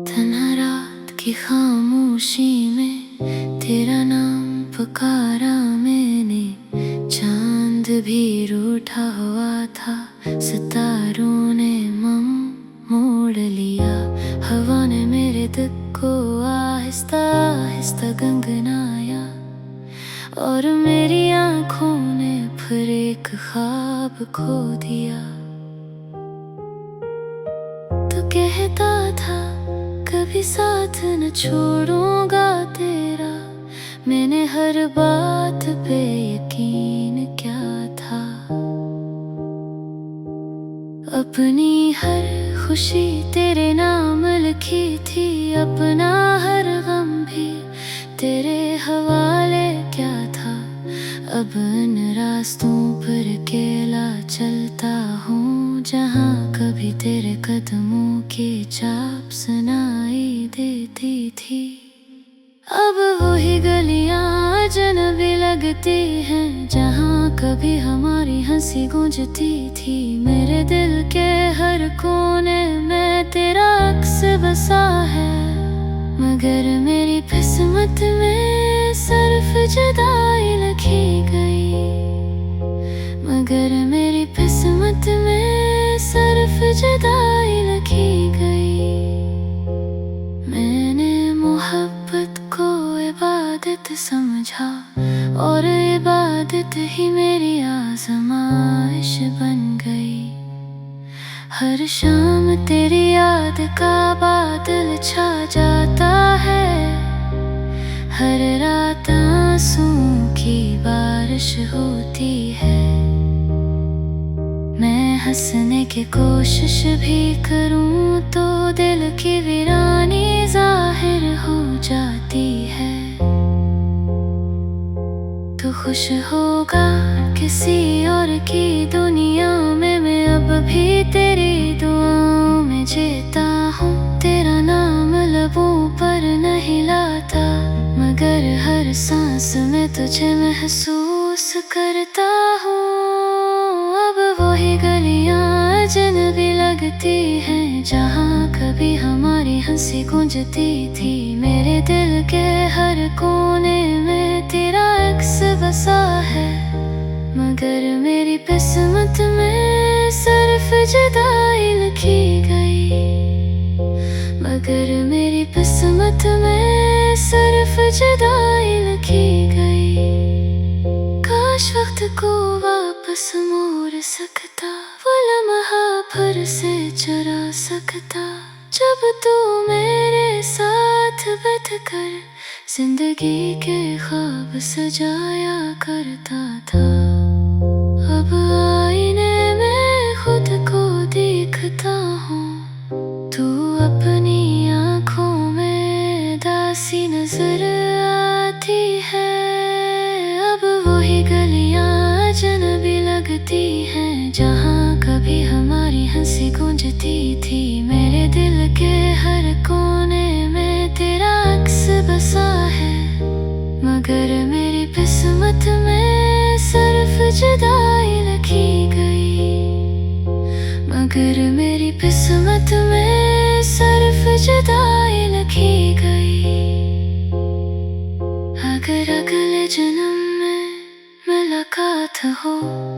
तन्हा रात की खामोशी में तेरा नाम पुकारा मैंने। चांद भी रूठा हुआ था, सितारों ने मम मोड़ लिया। हवा ने मेरे दिल को आहिस्ता आहिस्ता गंगनाया, और मेरी आंखों ने फिर एक ख्वाब खो दिया। तो कहता था कभी साथ न छोड़ूंगा तेरा, मैंने हर बात पे यकीन क्या था। अपनी हर खुशी तेरे नाम लिखी थी, अपना हर गम भी तेरे हवाले क्या था। अब इन रास्तों पर अकेला चलता हूँ, जहाँ कभी तेरे कदमों की चाप सुनाई देती थी। अब वही गलियाँ अजनबी लगती हैं, जहाँ कभी हमारी हंसी गूंजती थी। मेरे दिल के हर कोने में तेरा अक्स बसा है, मगर मेरी किस्मत में सिर्फ जुदाई लिखी गई। मगर मेरी किस्मत में सिर्फ जुदाई लिखी गई। मैंने मोहब्बत को इबादत समझा, और इबादत ही मेरी आज़माइश बन गई। हर शाम तेरी याद का बादल छा जाता है, हर रात आंसुओं की बारिश होती है। मैं हंसने की कोशिश भी करूं तो दिल की वीरानी जाहिर हो जाती है। तू खुश होगा किसी और की दुनिया में, मैं अब भी तेरी दुआओं में जीता हूँ। तेरा नाम लबों पर नहीं लाता, मगर हर सांस में तुझे महसूस करता हूँ। अब वही गलियाँ अजनबी लगती हैं, जहाँ कभी हमारी हंसी गूंजती थी। मेरे दिल के हर कोने में तेरा अक्स बसा है, मगर मेरी किस्मत में सिर्फ जुदाई लिखी गई। मगर मेरी किस्मत में सिर्फ जुदाई लिखी गई। काश वक्त को वापस मोड़ सकता, वो लम्हा फिर से चुरा सकता, जब तू मेरे साथ बैठकर जिंदगी के ख्वाब सजाया करता था। अब आईने में खुद को देखता हूँ, तू अपनी आँखों में दासी नजर आती है। अब वही गलियाँ अजनबी लगती हैं, जहाँ कभी हमारी हंसी गूंजती थी। मेरे दिल के हर कोने में तेरा अक्स बसा है, मगर मेरी किस्मत में सिर्फ जुदाई लिखी गई। मगर मेरी किस्मत में सिर्फ जुदाई लिखी गई। अगर अगले जन्म में मुलाकात हो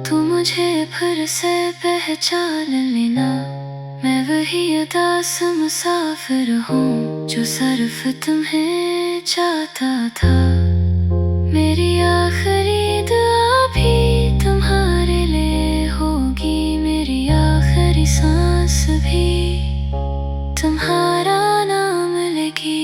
तो मुझे फिर से पहचान लेना। मैं वही उदास मुसाफिर हूँ, जो सिर्फ तुम्हें चाहता था। मेरी आखिरी दुआ भी तुम्हारे लिए होगी, मेरी आखिरी सांस भी तुम्हारा नाम लेगी।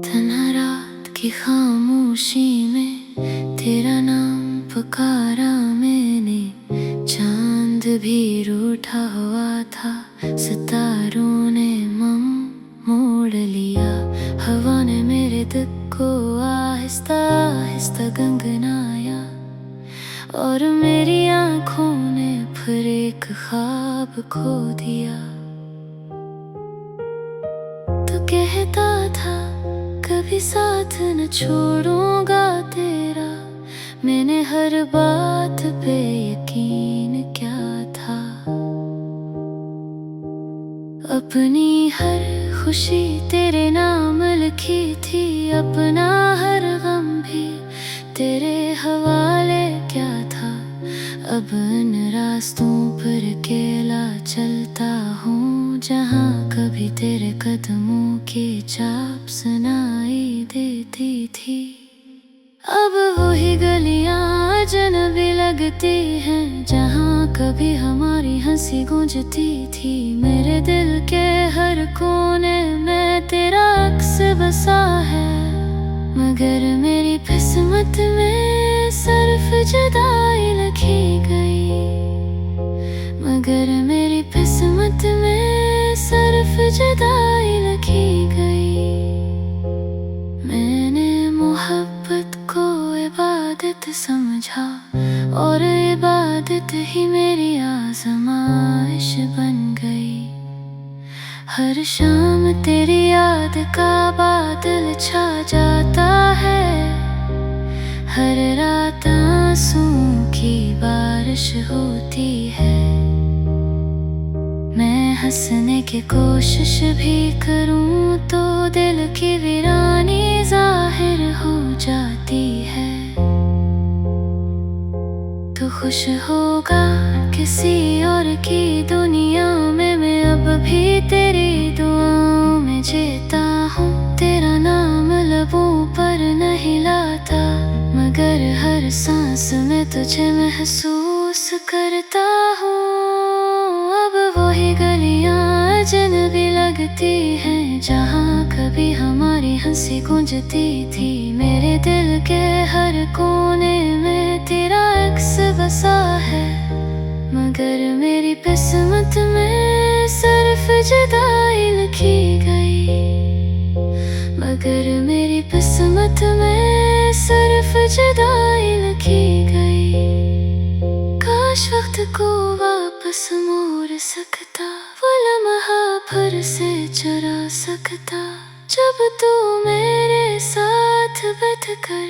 तन्हा रात की खामोशी में तेरा नाम पुकारा मैंने। चांद भी भी रूठा हुआ था, सितारों ने मम मोड़ लिया। हवा ने मेरे दिल को आहिस्ता आहिस्ता गंगनाया, और मेरी आँखों ने फिर एक ख्वाब खो दिया। तो कहता था कभी साथ न छोड़ूंगा तेरा, मैंने हर बात पे यकीन क्या था। अपनी हर खुशी तेरे नाम लिखी थी, अपना हर गम भी तेरे हवाले क्या था। अब इन रास्तों पर अकेला चलता हूँ, जहाँ कभी तेरे कदमों की चाप सुनाई देती थी। अब वही गलियां अजनबी लगती हैं, जहाँ कभी हमारी हंसी गूंजती थी। मेरे दिल के हर कोने में तेरा अक्स बसा है, मगर मेरी किस्मत में सिर्फ जुदाई लिखी गई। मगर मेरी किस्मत में सिर्फ जुदाई लिखी गई। मैंने मोहब्बत को इबादत समझा, और इबादत ही मेरी आज़माइश बन गई। हर शाम तेरी याद का बादल छा जाता है, हर रात आंसुओं की बारिश होती है। मैं हंसने की कोशिश भी करूं तो दिल की वीरानी जाहिर हो जाती है। तू खुश होगा किसी और की दुनिया में, मैं अब भी तेरी दुआओं में जीता हूँ। तेरा नाम लबों पर नहीं लाता, मगर हर सांस में तुझे महसूस करता हूँ। अब वही गलियां अजनबी लगती हैं, जहाँ कभी हमारी हंसी गूंजती थी। मेरे दिल के हर कोने में तेरा अक्स बसा है, मगर मेरी किस्मत में सिर्फ जुदाई लिखी गई। मगर मेरी किस्मत में सिर्फ जुदाई लिखी गई। काश वक्त को वापस मोड़ सकता, वो लम्हा फिर से चुरा सकता, जब तू मेरे साथ बैठकर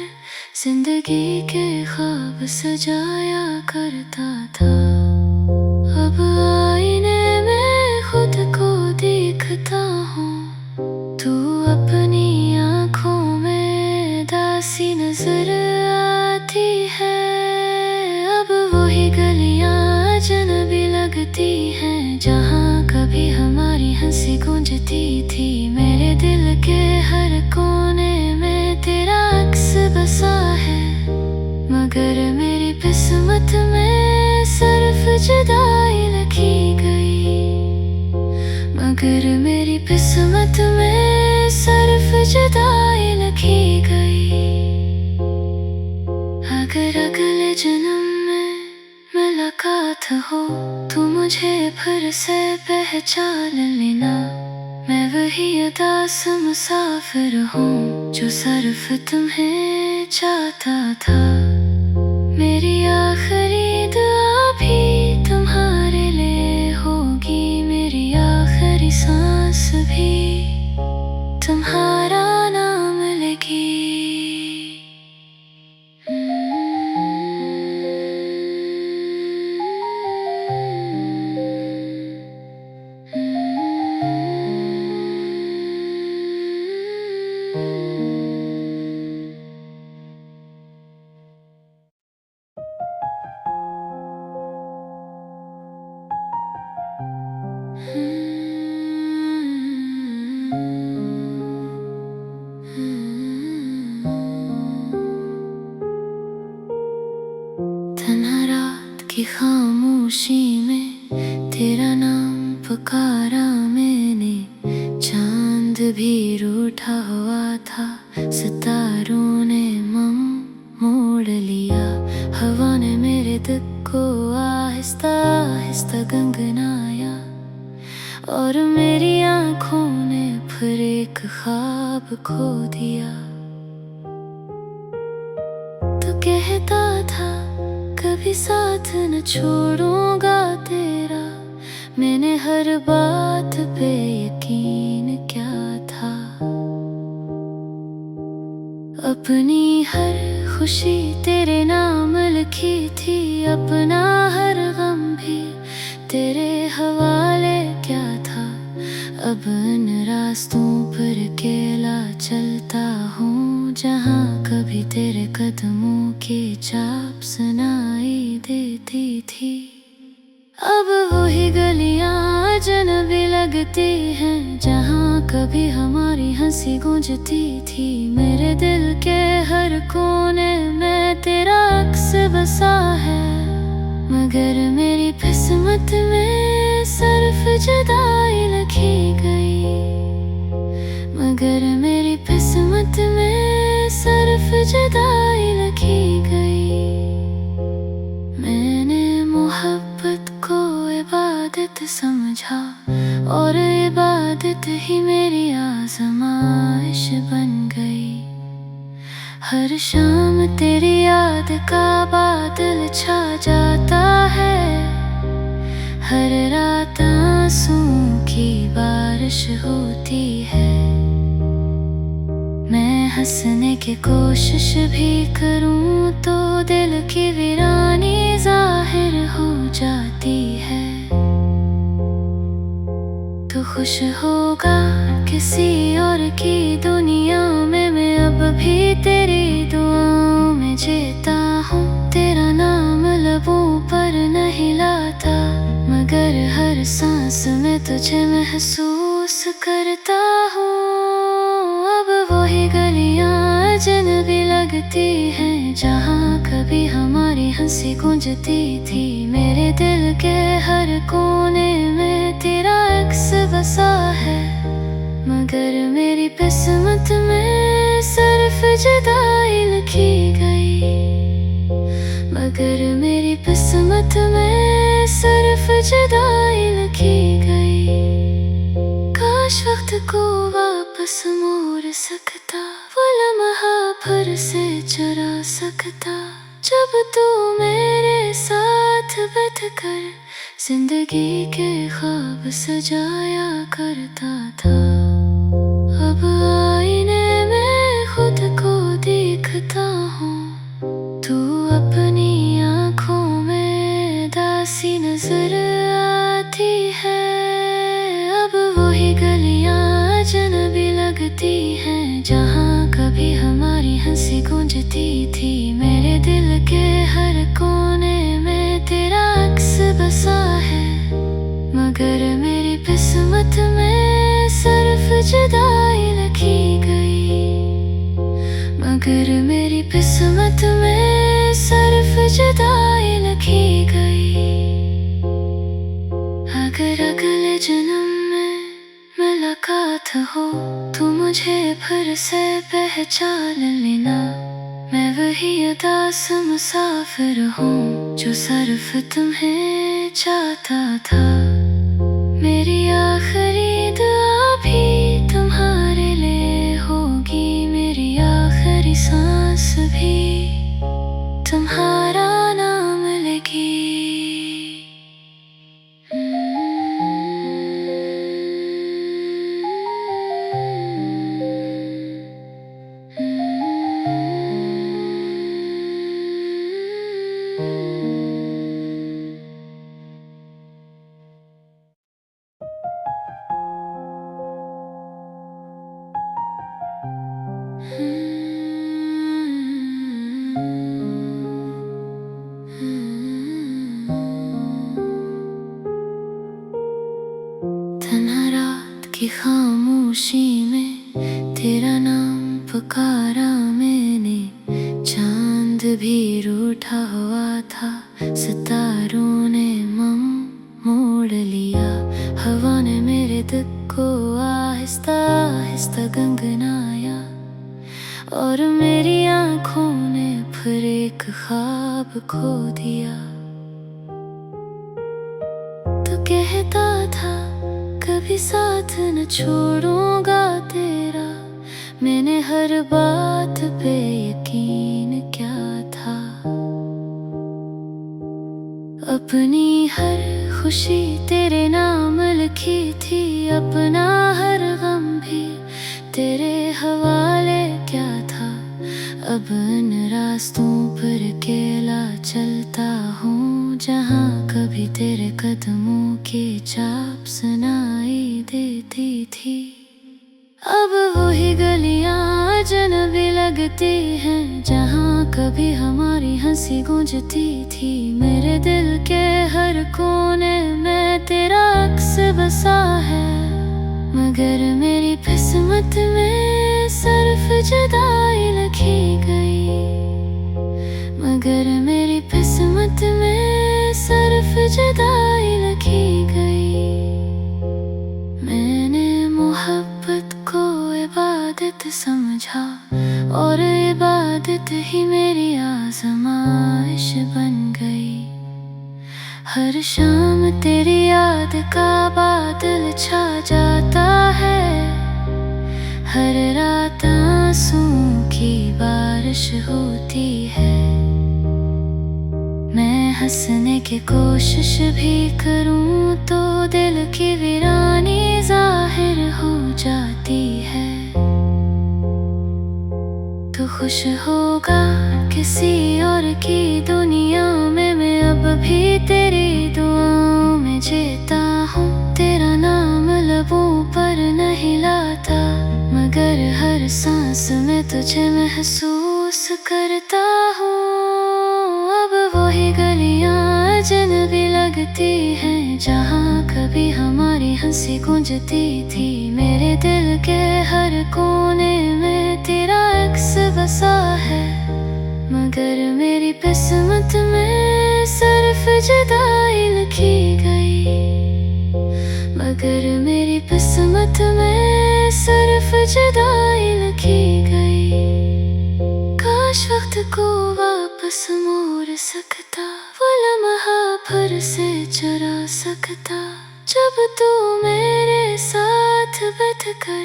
जिंदगी के ख्वाब सजाया करता था। अब आईने में खुद को देखता हूँ, तू अपनी आँखों में दासी नजर आती है। अब वही गलियां अजनबी लगती हैं, जहाँ कभी हमारी हंसी गूंजती थी। मेरे दिल के हर कोने में तेरा अक्स बसा है, मगर मेरी किस्मत में सिर्फ जुदाई लिखी गई। मगर मेरी किस्मत में सिर्फ जुदाई लिखी गई। अगर अगले जन्म में मुलाकात हो, तो मुझे फिर से पहचान लेना। मैं वही उदास मुसाफिर हूँ, जो सिर्फ तुम्हें चाहता था। मेरी आखिरी दुआ भी तुम्हारे लिए होगी, मेरी आखिरी सांस भी तुम्हारा नाम लेगी। तन्हा रात की खामोशी में तेरा नाम पुकारा मैंने। चांद भी रूठा हुआ था, सितारों ने मम मोड़ लिया। हवा ने मेरे दिल को आहिस्ता आहिस्ता गंगनाया, और मेरी आँखों ने फिर एक ख्वाब खो दिया। तो कहता था कभी साथ न छोड़ूंगा तेरा, मैंने हर बात पे यकीन क्या था। अपनी हर खुशी तेरे नाम लिखी थी, अपना हर गम भी तेरे हवाले क्या था। अब इन रास्तों पर अकेला चलता हूँ, जहाँ कभी तेरे कदमों की छाप सुनाई देती थी। अब वही गलियाँ अजनबी लगती हैं, जहाँ कभी हमारी हंसी गूंजती थी। मेरे दिल के हर कोने में तेरा अक्स बसा है, मगर मेरी किस्मत में सिर्फ जुदाई लिखी गई। मगर मेरी किस्मत में सिर्फ जुदाई लिखी गई। मैंने मोहब्बत को इबादत समझा, और इबादत ही मेरी आज़माइश बन गई। हर शाम तेरी याद का बादल छा जाता है, हर रात आंसुओं की बारिश होती है। मैं हंसने की कोशिश भी करूं तो दिल की वीरानी जाहिर हो जाती है। तू खुश होगा किसी और की दुनिया में, मैं अब भी तेरी दुआओं में जीता हूँ। तेरा नाम लबों पर नहीं लाता, मगर हर सांस में तुझे महसूस करता हूँ। अब वही गलियाँ अजनबी लगती हैं, जहाँ कभी हमारी हंसी गूंजती थी। मेरे दिल के हर कोने में तेरा अक्स बसा है, मगर मेरी किस्मत में सिर्फ जुदाई लिखी गई। मगर मेरी किस्मत में सिर्फ जुदाई लिखी गई। काश वक्त को वापस मोड़ सकता, वो लम्हा फिर से चुरा सकता, जब तू मेरे साथ बैठकर जिंदगी के ख्वाब सजाया करता था। अब आईने में खुद को देखता हूँ, तू अपनी आँखों में दासी नजर आती है। अब वही गलियाँ अजनबी लगती हैं, जहाँ कभी हमारी हंसी गूंजती थी। मेरे दिल के हर कोने में तेरा अक्स बसा है, मगर मेरी किस्मत में सिर्फ जुदाई लिखी गई। मगर मेरी किस्मत में सिर्फ जुदाई लिखी गई। अगर अगले जन्म में मुलाकात हो तो मुझे फिर से पहचान लेना। मैं वही उदास मुसाफिर हूँ जो सिर्फ तुम्हें चाहता था। मेरी आखिरी दुआ भी तुम्हारे लिए होगी, मेरी आखिरी सांस भी तुम्हारा नाम लेगी। तन्हा रात की खामोशी में तेरा नाम पुकारा मैंने। चांद भी रूठा हुआ था, सितारों ने मम मोड़ लिया। हवा ने मेरे दिल को आहिस्ता आहिस्ता गंगनाया, और मेरी आँखों ने फिर एक ख्वाब खो दिया। कहता था कभी साथ न छोड़ूंगा तेरा, मैंने हर बात पे यकीन क्या था। अपनी हर खुशी तेरे नाम लिखी थी, अपना हर गम भी तेरे हवाले क्या था। अब इन रास्तों पर अकेला चलता हूँ, जहाँ कभी तेरे कदमों की छाप सुनाई देती थी। अब वही गलियाँ अजनबी लगती हैं, जहाँ कभी हमारी हंसी गूंजती थी। मेरे दिल के हर कोने में तेरा अक्स बसा है, मगर मेरी किस्मत में सिर्फ जुदाई लिखी गई। मगर मेरी किस्मत में सिर्फ जुदाई लिखी गई। मैंने मोहब्बत को इबादत समझा, और इबादत ही मेरी आज़माइश बन गई। हर शाम तेरी याद का बादल छा जाता है, हर रात आंसुओं की बारिश होती है। मैं हंसने की कोशिश भी करूं तो दिल की वीरानी जाहिर हो जाती है। तू खुश होगा किसी और की दुनिया में, मैं अब भी तेरी दुआओं में जीता हूँ। तेरा नाम लबों पर नहीं लाता, मगर हर सांस में तुझे महसूस करता हूँ। अब वही गलियाँ अजनबी लगती हैं, जहाँ कभी हमारी हंसी गूंजती थी। मेरे दिल के हर कोने में तेरा अक्स बसा है, मगर मेरी किस्मत में सिर्फ जुदाई लिखी गई। मगर मेरी किस्मत में सिर्फ जुदाई लिखी गई। काश वक्त को वापस मोड़ सकता, वो लम्हा फिर से चुरा सकता, जब तू मेरे साथ बैठकर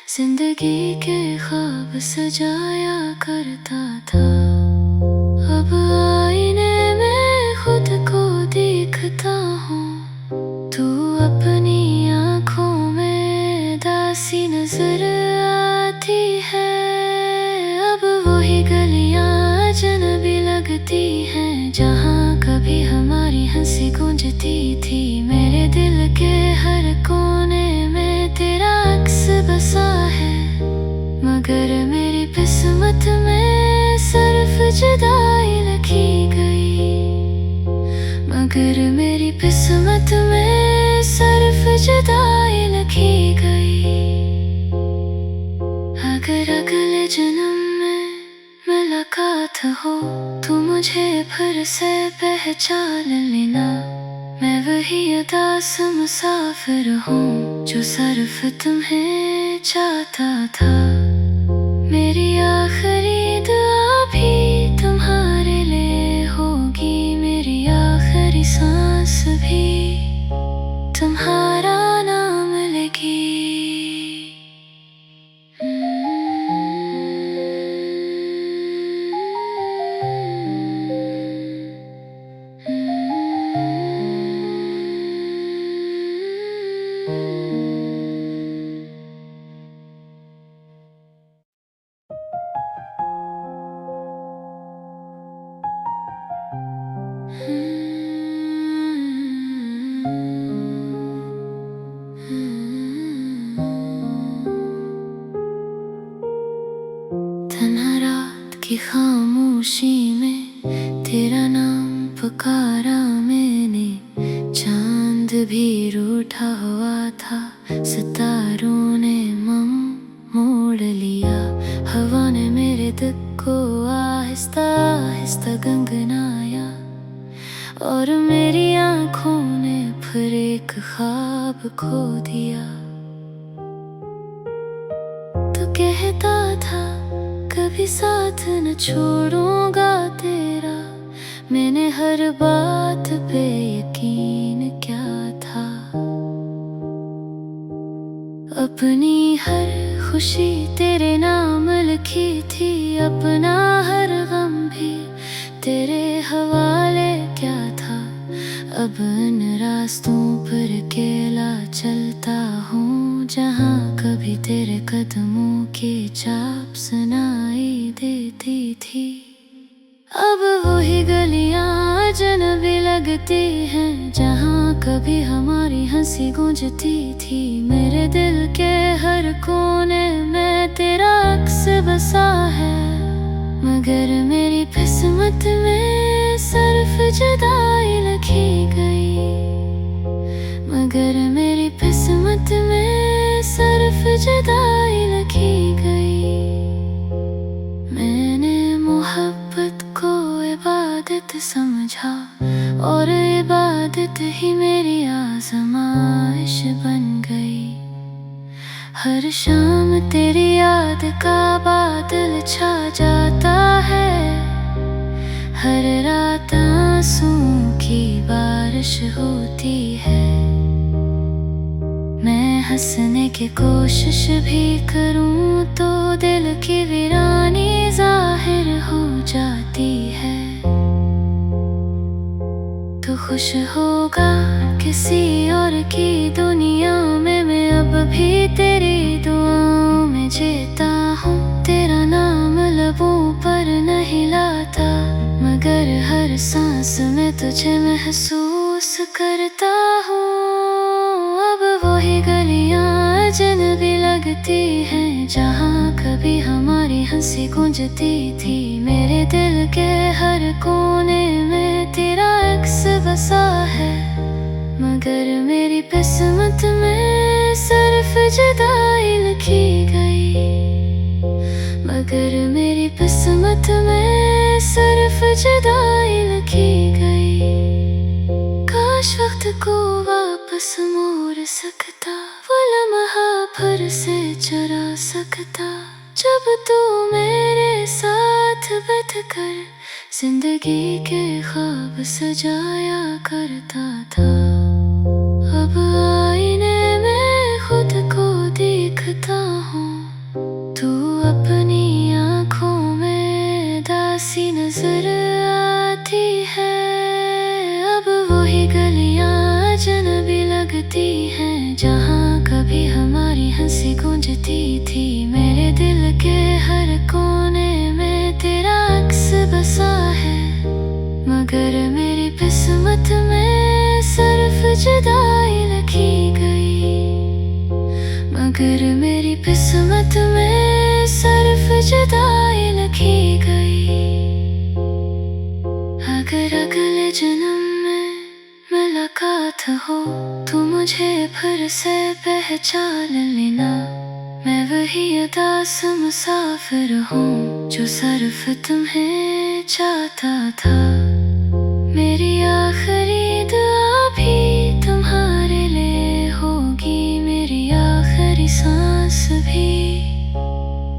जिंदगी के ख्वाब सजाया करता था। अब आईने में खुद को देखता हूँ, तू अपनी आँखों में दासी नजर आती है। अब वही गलियाँ अजनबी लगती हैं, जहाँ कभी हमारी हंसी गूंजती थी। मेरे दिल के हर कोने में तेरा अक्स बसा है, मगर मेरी किस्मत में सिर्फ जुदाई लिखी गई। मगर मेरी किस्मत में सिर्फ जुदाई लिखी गई। अगर अगले जन्म में मुलाकात हो तो मुझे फिर से पहचान लेना। मैं वही उदास मुसाफिर हूँ जो सिर्फ तुम्हें चाहता था। मेरी आखिरी दुआ भी तुम्हारे लिए होगी, मेरी आखिरी सांस भी तुम्हारा नाम लेगी। तन्हा रात की खामोशी में तेरा नाम पुकारा मैंने। चांद भी रूठा हुआ था, सितारों ने मम मोड़ लिया। हवा ने मेरे दिल को आहिस्ता आहिस्ता गंगनाया, और मेरी आँखों ने फिर एक ख्वाब खो दिया। तो कहता था कभी साथ न छोड़ूंगा तेरा, मैंने हर बात पे यकीन क्या था। अपनी हर खुशी तेरे नाम लिखी थी, अपना हर गम भी तेरे हवाले क्या था। अब इन रास्तों पर अकेला चलता हूँ, जहाँ कभी तेरे कदमों की छाप सुनाई देती थी। अब वही गलियाँ अजनबी लगती हैं, जहाँ कभी हमारी हंसी गूंजती थी। मेरे दिल के हर कोने में तेरा अक्स बसा है, मगर मेरी किस्मत में सिर्फ जुदाई लिखी गई। मगर मेरी किस्मत में सिर्फ जुदाई लिखी गई। मैंने मोहब्बत को इबादत समझा, और इबादत ही मेरी आज़माइश बन गई। हर शाम तेरी याद का बादल छा जाता है, हर रात आंसुओं की बारिश होती है। मैं हंसने की कोशिश भी करूं तो दिल की वीरानी जाहिर हो जाती है। तो खुश होगा किसी और की दुनिया में, मैं अब भी तेरी दुआओं में जीता हूँ। तेरा नाम लबों पर नहीं लाता, मगर हर सांस में तुझे महसूस करता हूँ। अब वही गलियाँ अजनबी लगती हैं, जहाँ कभी हमारी हंसी गूंजती थी। मेरे दिल के हर कोने में तेरा अक्स बसा है, मगर मेरी किस्मत में सिर्फ जुदाई लिखी गई। मगर मेरी किस्मत में सिर्फ जुदाई लिखी गई। काश वक्त को वापस मोड़ सकता, वो लम्हा फिर से चुरा सकता, जब तू मेरे साथ बैठकर जिंदगी के ख्वाब सजाया करता था। अब आईने में खुद को देखता हूँ, तू अपनी आँखों में दासी नजर आती है। अब वही गलियाँ अजनबी लगती हैं, जहाँ कभी हमारी हंसी गूंजती थी। मेरे दिल के हर कोने में तेरा अक्स बसा है, मगर मेरी किस्मत में सिर्फ जुदाई लिखी गई। मगर मेरी किस्मत में सिर्फ जुदाई लिखी गई। अगर अगले जन्म में मुलाकात हो तो मुझे फिर से पहचान लेना। मैं वही उदास मुसाफिर हूँ जो सिर्फ तुम्हें चाहता था। मेरी आखिरी दुआ भी तुम्हारे लिए होगी, मेरी आखिरी सांस भी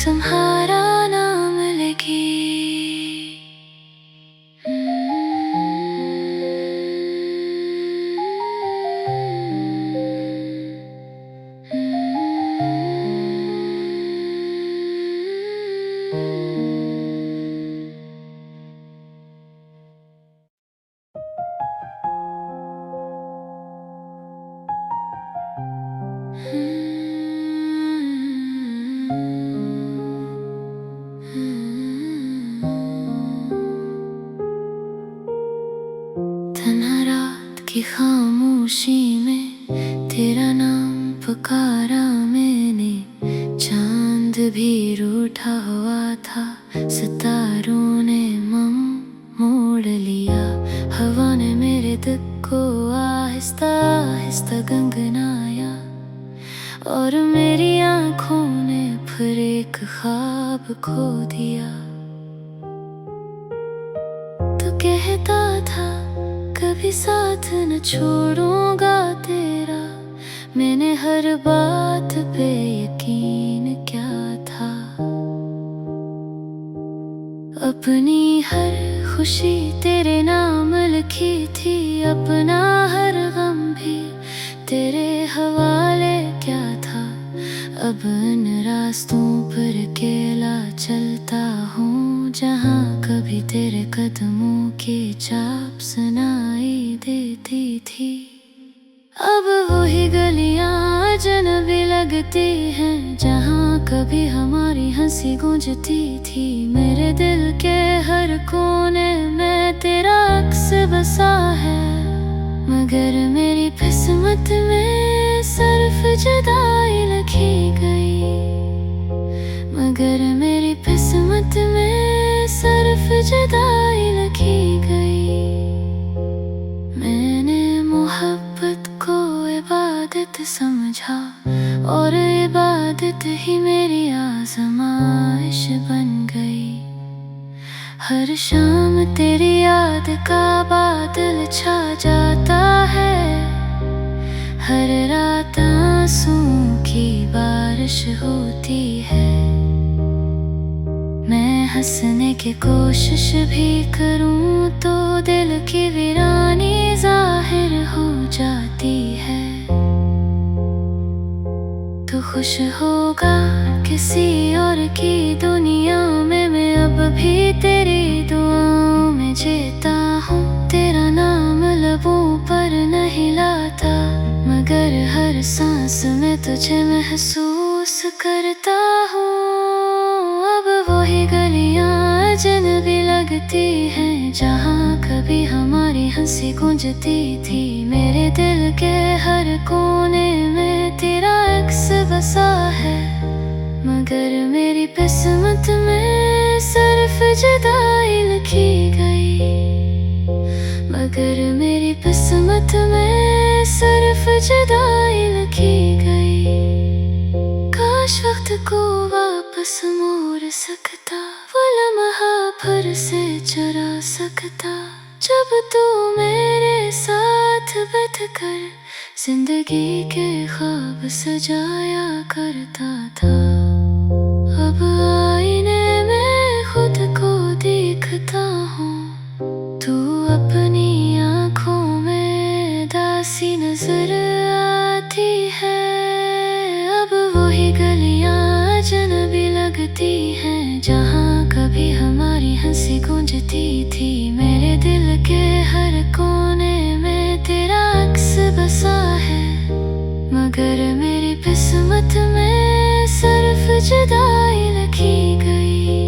तुम्हारा नाम लेगी। तन्हा रात की खामोशी में तेरा नाम पुकारा मैंने। चांद भी रूठा हुआ था, सितारों ने मम मोड़ लिया। हवा ने मेरे दिल को आहिस्ता आहिस्ता गंगनाया, और मेरी आँखों ने फिर एक ख्वाब खो दिया। तो कहता था कभी साथ न छोड़ूंगा तेरा, मैंने हर बात पे यकीन क्या था। अपनी हर खुशी तेरे नाम लिखी थी, अपना हर गम भी तेरे हवाले क्या था। अब इन रास्तों पर अकेला चलता हूँ, जहाँ कभी तेरे कदमों की चाप सुनाई देती थी। अब वही गलियाँ अजनबी लगती हैं, जहाँ कभी हमारी हंसी गूंजती थी। मेरे दिल के हर कोने में तेरा अक्स बसा है, मगर मेरी किस्मत में सिर्फ जुदाई लिखी गई। मगर मेरी किस्मत में सिर्फ जुदाई लिखी गई। मैंने मोहब्बत को इबादत समझा, और इबादत ही मेरी आज़माइश बन गई। हर शाम तेरी याद का बादल छा जाता है, हर रात आंसुओं की बारिश होती है। मैं हंसने की कोशिश भी करूं तो दिल की वीरानी जाहिर हो जाती है। तू खुश होगा किसी और की दुनिया में, मैं अब भी तेरी दुआओं में जीता हूँ। तेरा नाम लबों पर नहीं लाता, मगर हर सांस में तुझे महसूस करता हूँ। अब वही गलियाँ अजनबी लगती हैं, जहाँ कभी हमारी हंसी गूंजती थी। मेरे दिल के हर कोने में तेरा अक्स बसा है, मगर मेरी किस्मत में सिर्फ जुदाई लिखी गई। मगर मेरी किस्मत में सिर्फ जुदाई लिखी गई। काश वक्त को वापस मोड़ सकता, वो लम्हा फिर से चुरा सकता, जब तू मेरे साथ बैठकर जिंदगी के ख्वाब सजाया करता था। अब आईने में खुद को देखता हूँ, तू अपनी आँखों में दासी नजर आती है। अब वही गलियाँ अजनबी लगती हैं, जहाँ कभी हमारी हंसी गूंजती थी। मेरे दिल के हर कोने में तेरा अक्स बसा है, मगर मेरी किस्मत में सिर्फ जुदाई लिखी गई।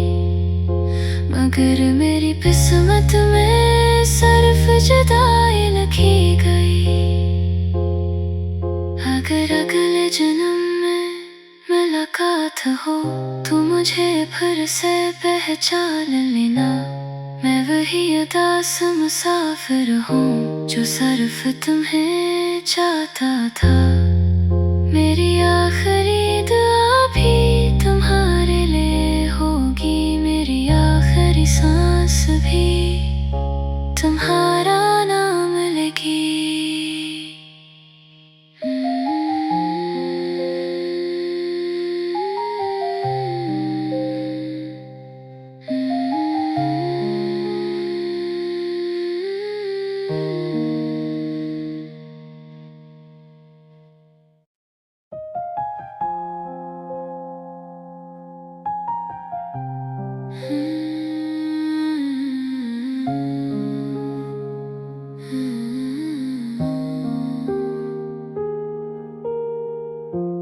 मगर मेरी किस्मत में सिर्फ जुदाई लिखी गई। अगर अगले जन्म में मुलाकात हो तो मुझे फिर से पहचान लेना। मैं वही उदास मुसाफिर हूँ जो सिर्फ तुम्हें चाहता था। मेरी आखिरी दुआ भी तुम्हारे लिए होगी, मेरी आखिरी सांस भी तुम्हारा नाम लेगी।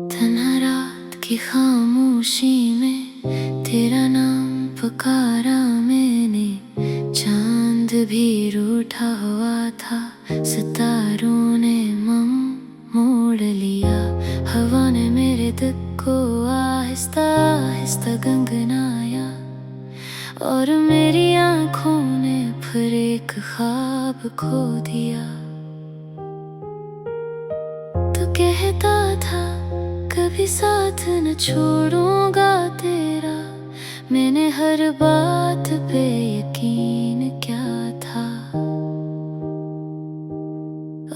तन्हा रात की खामोशी में तेरा नाम पुकारा मैंने। चांद भी रूठा हुआ था, सितारों ने मम मोड़ लिया। हवा ने मेरे दिल को आहिस्ता आहिस्ता गंगनाया, और मेरी आँखों ने फिर एक ख्वाब खो दिया। तो कहता था कभी साथ न छोड़ूंगा तेरा, मैंने हर बात पे यकीन क्या था।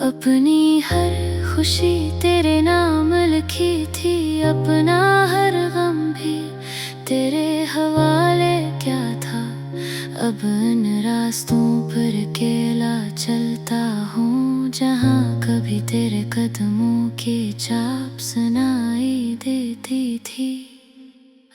अपनी हर खुशी तेरे नाम लिखी थी, अपना हर गम भी तेरे हवाले क्या था। अब इन रास्तों पर अकेला चलता हूँ, जहाँ कभी तेरे कदमों की चाप सुनाई देती थी।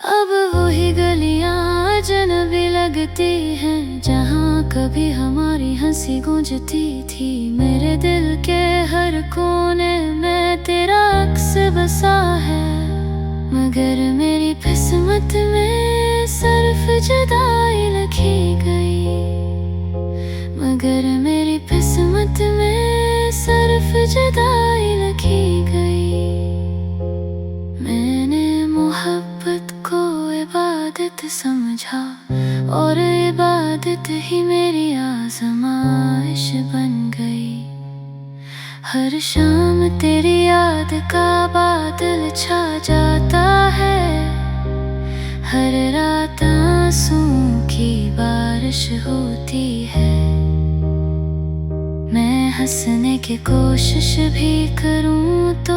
अब वही गलियां अजनबी लगती हैं, जहाँ कभी हमारी हंसी गूंजती थी। मेरे दिल के हर कोने में तेरा अक्स बसा है, मगर मेरी किस्मत में सिर्फ जुदाई लिखी गई। मगर मेरी किस्मत में सिर्फ जुदाई लिखी गई। मैंने मोहब्बत को इबादत समझा, और इबादत ही मेरी आज़माइश बन गई। हर शाम तेरी याद का बादल छा जाता है, हर रात आंसुओं की बारिश होती है। मैं हंसने की कोशिश भी करूं तो